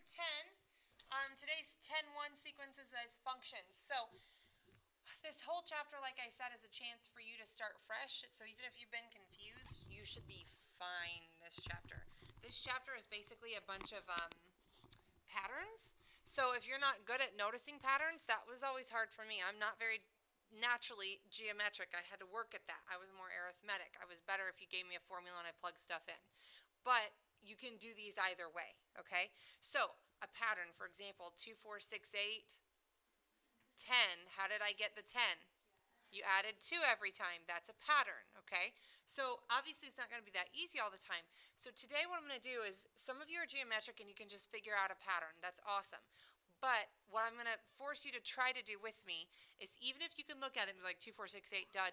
10. Today's 10-1 sequences as functions. So this whole chapter, like I said, is a chance for you to start fresh. So even if you've been confused, you should be fine this chapter. This chapter is basically a bunch of patterns. So if you're not good at noticing patterns, that was always hard for me. I'm not very naturally geometric. I had to work at that. I was more arithmetic. I was better if you gave me a formula and I plugged stuff in. But you can do these either way, okay? So a pattern, for example, 2, 4, 6, 8, 10. How did I get the 10? You added 2 every time. That's a pattern, okay? So obviously it's not going to be that easy all the time. So today what I'm going to do is, some of you are geometric and you can just figure out a pattern. That's awesome. But what I'm going to force you to try to do with me is, even if you can look at it and be like 2, 4, 6, 8, 10,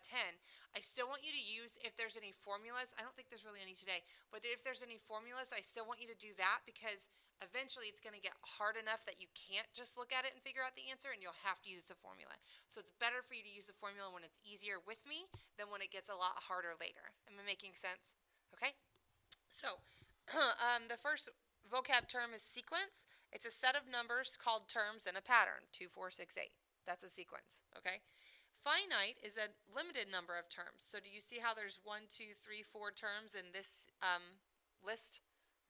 I still want you to use, if there's any formulas, I don't think there's really any today, but if there's any formulas, I still want you to do that, because eventually it's going to get hard enough that you can't just look at it and figure out the answer, and you'll have to use the formula. So it's better for you to use the formula when it's easier with me than when it gets a lot harder later. Am I making sense? Okay? So the first vocab term is sequence. It's a set of numbers called terms in a pattern. 2, 4, 6, 8. That's a sequence. Okay? Finite is a limited number of terms. So do you see how there's 1, 2, 3, 4 terms in this list?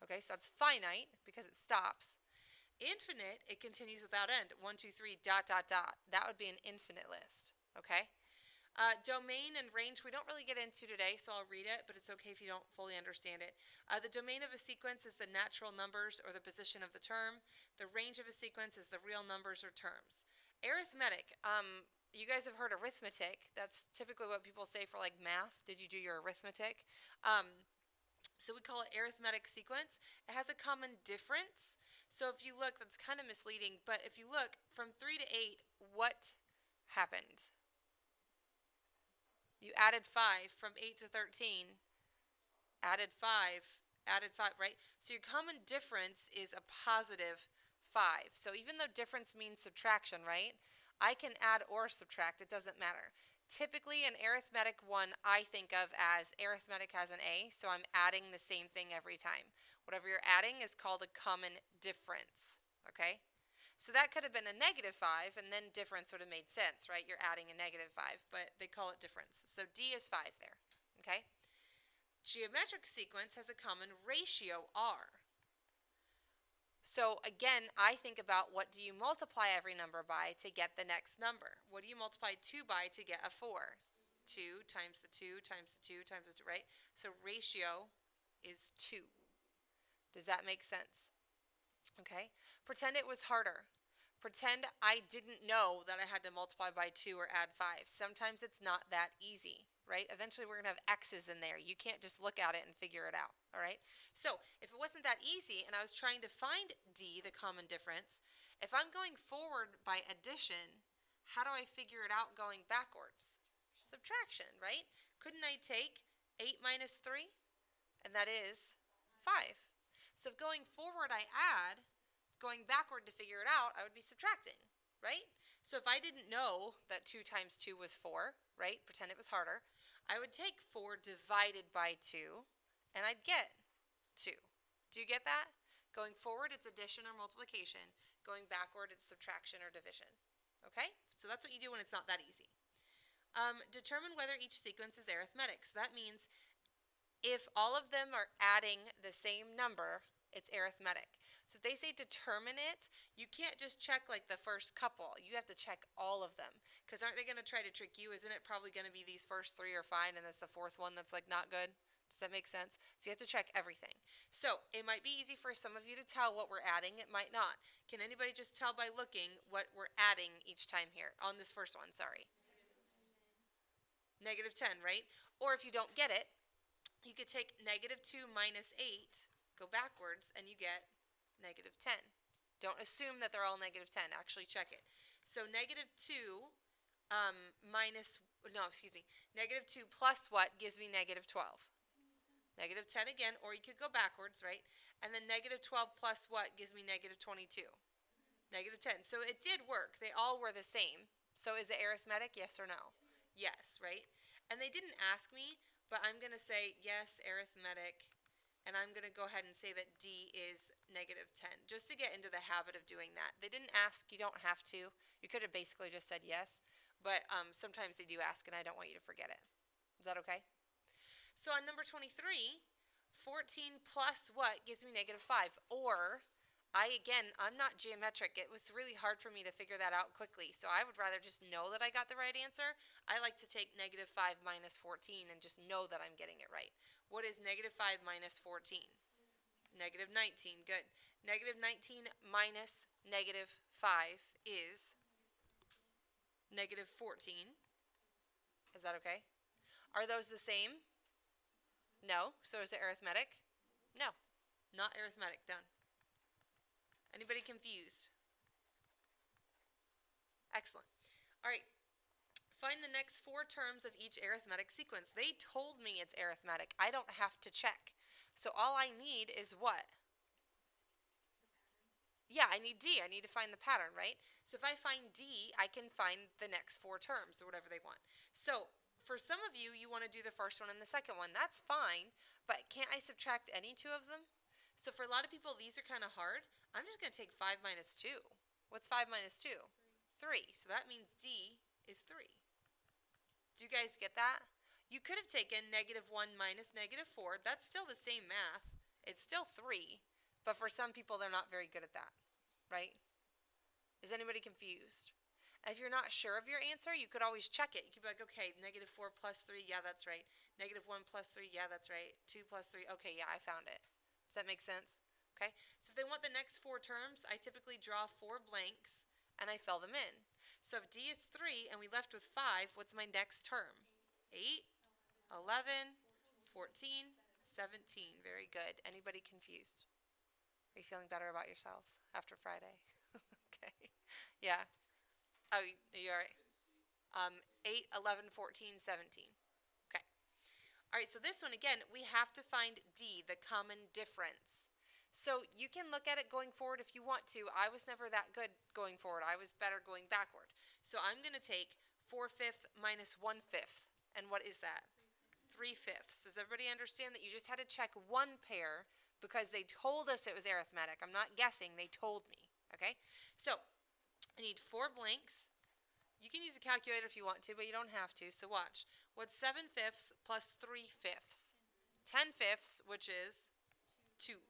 Okay, so that's finite because it stops. Infinite, it continues without end. 1, 2, 3, dot, dot, dot. That would be an infinite list. Okay? Domain and range, we don't really get into today, so I'll read it, but it's okay if you don't fully understand it. The domain of a sequence is the natural numbers or the position of the term. The range of a sequence is the real numbers or terms. Arithmetic, you guys have heard arithmetic. That's typically what people say for like math. Did you do your arithmetic? So we call it arithmetic sequence. It has a common difference. So if you look, that's kind of misleading, but if you look from 3 to 8, what happened? You added 5 from 8 to 13, added 5, right? So your common difference is a positive 5. So even though difference means subtraction, right? I can add or subtract. It doesn't matter. Typically, an arithmetic one I think of as arithmetic has an A, so I'm adding the same thing every time. Whatever you're adding is called a common difference, okay? So that could have been a negative 5, and then difference would have made sense, right? You're adding a negative 5, but they call it difference. So D is 5 there, okay? Geometric sequence has a common ratio, R. So again, I think about, what do you multiply every number by to get the next number? What do you multiply 2 by to get a 4? 2 times the 2 times the 2 times the 2, right? So ratio is 2. Does that make sense? Okay? Pretend it was harder. Pretend I didn't know that I had to multiply by 2 or add 5. Sometimes it's not that easy, right? Eventually we're going to have x's in there. You can't just look at it and figure it out, all right? So if it wasn't that easy and I was trying to find D, the common difference, if I'm going forward by addition, how do I figure it out going backwards? Subtraction, right? Couldn't I take 8 minus 3? And that is 5. So if going forward I add, going backward to figure it out, I would be subtracting, right? So if I didn't know that 2 times 2 was 4, right, pretend it was harder, I would take 4 divided by 2, and I'd get 2. Do you get that? Going forward, it's addition or multiplication. Going backward, it's subtraction or division. Okay? So that's what you do when it's not that easy. Determine whether each sequence is arithmetic. So that means if all of them are adding the same number, it's arithmetic. So if they say determine it, you can't just check like the first couple. You have to check all of them. Because aren't they going to try to trick you? Isn't it probably going to be these first 3 are fine and it's the fourth one that's like not good? Does that make sense? So you have to check everything. So it might be easy for some of you to tell what we're adding. It might not. Can anybody just tell by looking what we're adding each time here? On this first one, sorry. Negative 10, right? Or if you don't get it, you could take negative 2 minus 8, go backwards, and you get negative 10. Don't assume that they're all negative 10. Actually check it. So negative 2 negative 2 plus what gives me negative 12? Negative 10 again, or you could go backwards, right? And then negative 12 plus what gives me negative 22? Negative 10. So it did work. They all were the same. So is it arithmetic, yes or no? Yes, right? And they didn't ask me, but I'm going to say yes, arithmetic, and I'm going to go ahead and say that D is negative 10, just to get into the habit of doing that. They didn't ask, you don't have to. You could have basically just said yes, but sometimes they do ask, and I don't want you to forget it. Is that okay? So on number 23, 14 plus what gives me negative 5? Or, I'm not geometric. It was really hard for me to figure that out quickly, so I would rather just know that I got the right answer. I like to take negative 5 minus 14 and just know that I'm getting it right. What is negative 5 minus 14? Negative 19. Good. Negative 19 minus negative 5 is negative 14. Is that okay? Are those the same? No. So is it arithmetic? No. Not arithmetic. Done. Anybody confused? Excellent. All right. Find the next 4 terms of each arithmetic sequence. They told me it's arithmetic. I don't have to check. So all I need is what? Yeah, I need D. I need to find the pattern, right? So if I find D, I can find the next 4 terms or whatever they want. So for some of you, you want to do the first one and the second one. That's fine, but can't I subtract any 2 of them? So for a lot of people, these are kind of hard. I'm just going to take 5 minus 2. What's 5 minus 2? 3. So that means D is 3. Do you guys get that? You could have taken negative 1 minus negative 4. That's still the same math. It's still 3, but for some people, they're not very good at that, right? Is anybody confused? If you're not sure of your answer, you could always check it. You could be like, okay, negative 4 plus 3, yeah, that's right. Negative 1 plus 3, yeah, that's right. 2 plus 3, okay, yeah, I found it. Does that make sense? Okay, so if they want the next 4 terms, I typically draw 4 blanks and I fill them in. So if D is 3 and we left with 5, what's my next term? 8, 11, 14, 17. Very good. Anybody confused? Are you feeling better about yourselves after Friday? Okay. Yeah. Oh, are you all right? 8, 11, 14, 17. Okay. All right, so this one, again, we have to find D, the common difference. So you can look at it going forward if you want to. I was never that good going forward. I was better going backward. So I'm going to take 4/5 minus 1/5. And what is that? 3/5. Does everybody understand that you just had to check one pair because they told us it was arithmetic? I'm not guessing. They told me. Okay? So I need 4 blanks. You can use a calculator if you want to, but you don't have to. So watch. What's 7/5 plus 3/5? 10/5, which is 2.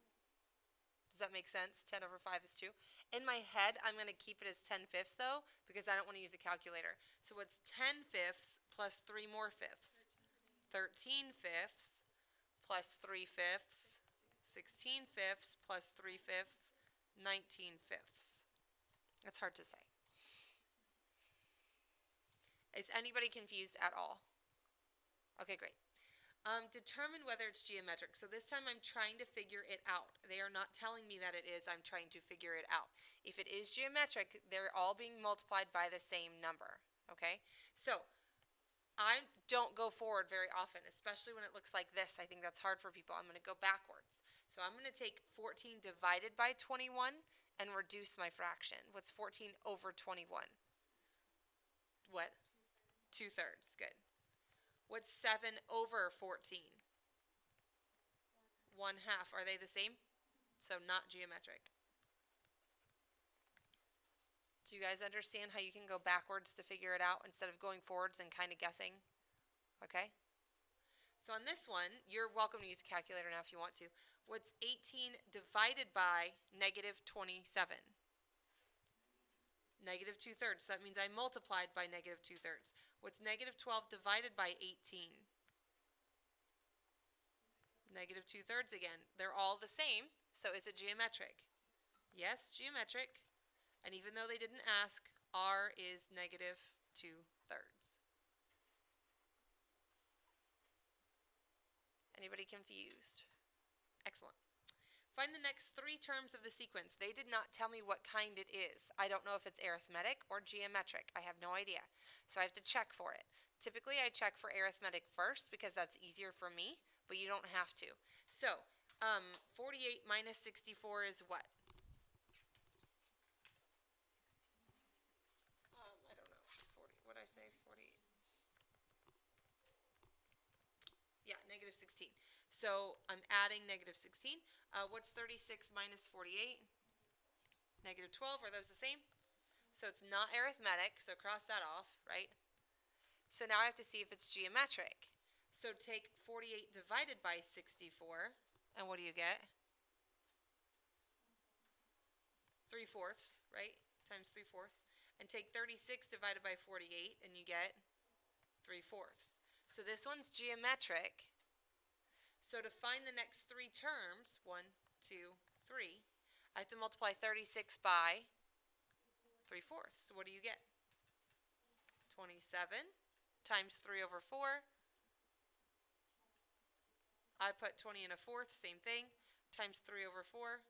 Does that make sense? 10 over 5 is 2. In my head, I'm going to keep it as 10/5 though, because I don't want to use a calculator. So what's 10/5 plus 3 more fifths? 13/5 plus 3/5. 16/5 plus 3/5. 19/5. That's hard to say. Is anybody confused at all? Okay, great. Determine whether it's geometric. So this time I'm trying to figure it out. They are not telling me that it is. I'm trying to figure it out. If it is geometric, they're all being multiplied by the same number. Okay? So I don't go forward very often, especially when it looks like this. I think that's hard for people. I'm going to go backwards. So I'm going to take 14 divided by 21 and reduce my fraction. What's 14 over 21? What? 2/3. Good. What's 7 over 14? 1/2. Are they the same? So not geometric. Do you guys understand how you can go backwards to figure it out instead of going forwards and kind of guessing? Okay? So on this one, you're welcome to use a calculator now if you want to. What's 18 divided by negative 27? Negative 2/3. So that means I multiplied by negative 2/3. What's negative 12 divided by 18? Negative 2/3 again. They're all the same, so is it geometric? Yes, geometric. And even though they didn't ask, R is negative 2/3. Anybody confused? Excellent. Find the next 3 terms of the sequence. They did not tell me what kind it is. I don't know if it's arithmetic or geometric. I have no idea. So I have to check for it. Typically, I check for arithmetic first because that's easier for me, but you don't have to. So 48 minus 64 is what? I don't know. 40. What did I say? 48. Yeah, negative 16. So I'm adding negative 16. What's 36 minus 48? Negative 12. Are those the same? So it's not arithmetic, so cross that off, right? So now I have to see if it's geometric. So take 48 divided by 64, and what do you get? 3/4, right? Times 3/4. And take 36 divided by 48, and you get 3/4. So this one's geometric. So to find the next three terms, 1, 2, 3, I have to multiply 36 by 3/4. So what do you get? 27 times 3 over 4. I put 20 and a fourth, same thing, times 3 over 4.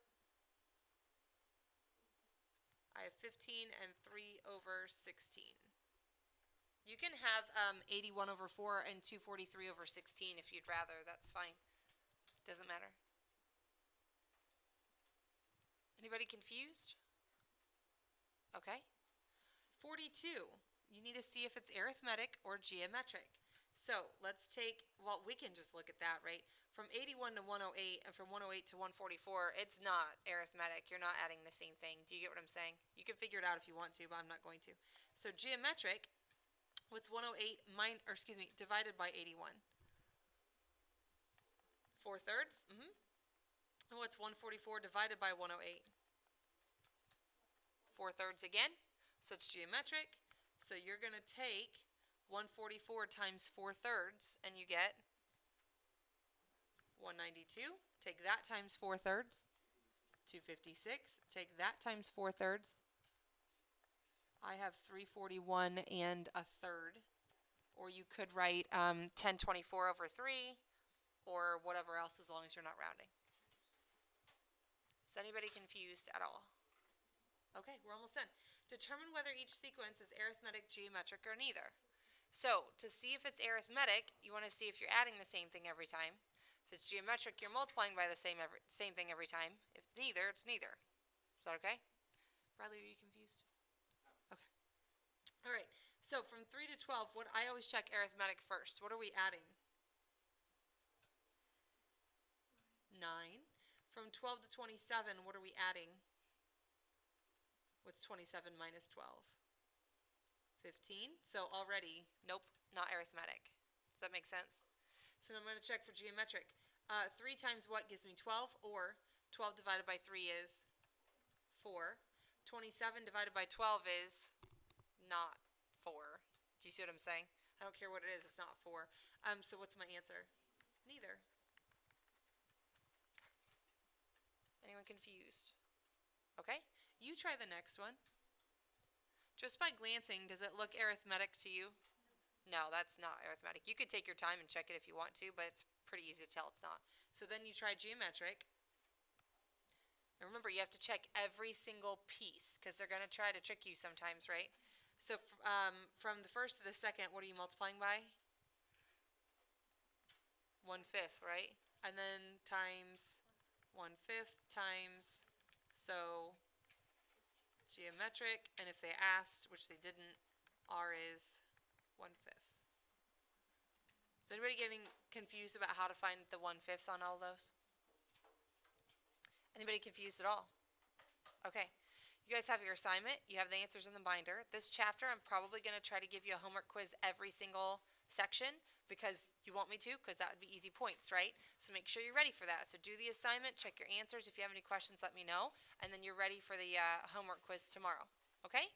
I have 15 and 3 over 16. You can have 81 over 4 and 243 over 16 if you'd rather. That's fine. Doesn't matter. Anybody confused? Okay. 42. You need to see if it's arithmetic or geometric. So let's take, well, we can just look at that, right? From 81 to 108 and from 108 to 144, it's not arithmetic. You're not adding the same thing. Do you get what I'm saying? You can figure it out if you want to, but I'm not going to. So geometric, what's 108 divided by 81? 4/3. And what's 144 divided by 108? 4/3 again. So it's geometric. So you're going to take 144 times 4/3, and you get 192. Take that times 4/3, 256. Take that times 4/3. I have 341 and a third. Or you could write 1024 over 3, or whatever else, as long as you're not rounding. Is anybody confused at all? Okay, we're almost done. Determine whether each sequence is arithmetic, geometric, or neither. So, to see if it's arithmetic, you want to see if you're adding the same thing every time. If it's geometric, you're multiplying by the same thing every time. If it's neither, it's neither. Is that okay? Riley, are you confused? Okay. All right. So, from 3 to 12, I always check arithmetic first. What are we adding? 9. From 12 to 27, what are we adding? What's 27 minus 12? 15. So already, nope, not arithmetic. Does that make sense? So now I'm going to check for geometric. 3 times what gives me 12? Or 12 divided by 3 is 4. 27 divided by 12 is not 4. Do you see what I'm saying? I don't care what it is, it's not 4. So what's my answer? Neither. Anyone confused? Okay, you try the next one. Just by glancing, does it look arithmetic to you? No, that's not arithmetic. You could take your time and check it if you want to, but it's pretty easy to tell it's not. So then you try geometric. And remember, you have to check every single piece because they're going to try to trick you sometimes, right? So from the first to the second, what are you multiplying by? 1/5, right? And then times 1/5 times, so geometric, and if they asked, which they didn't, R is 1/5. Is anybody getting confused about how to find the 1/5 on all those? Anybody confused at all? Okay. You guys have your assignment. You have the answers in the binder. This chapter, I'm probably going to try to give you a homework quiz every single section because you want me to, because that would be easy points, right? So make sure you're ready for that. So do the assignment, check your answers. If you have any questions, let me know. And then you're ready for the homework quiz tomorrow. Okay?